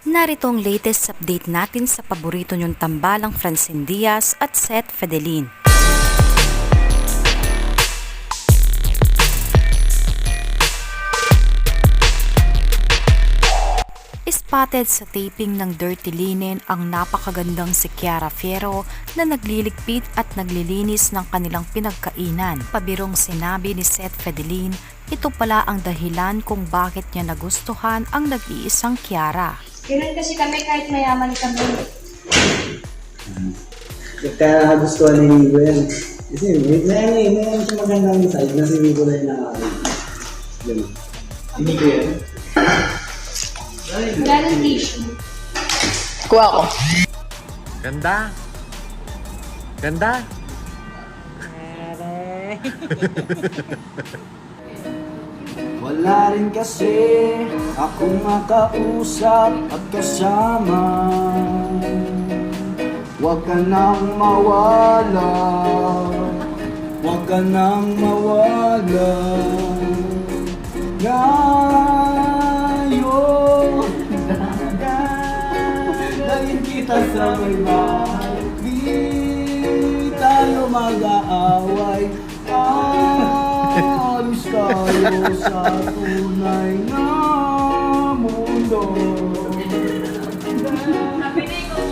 Narito ang latest update natin sa paborito niyong tambalang Francine Diaz at Seth Fedelin. Spotted sa taping ng Dirty Linen ang napakagandang si Kiara Fierro na nagliligpit at naglilinis ng kanilang pinagkainan. Pabirong sinabi ni Seth Fedelin, ito pala ang dahilan kung bakit niya nagustuhan ang nag-iisang Kiara. Ganun kasi kami kahit mayaman kami. Kaya gustuhan ni Migo yan. Kasi may siya magandang side na si Migo na yung nakakita. Ganun. Si Migo yan? Wala ng tissue. Kuha ko. Ganda. Ganda. Wala rin kasi akong makausap at kasama. Huwag ka nang mawala. Huwag ka nang mawala. Ngayon dahil kita sa may bahay, di tayo mag-aaway. Alis tayo sa tunay na mundo. Sabi na ikaw,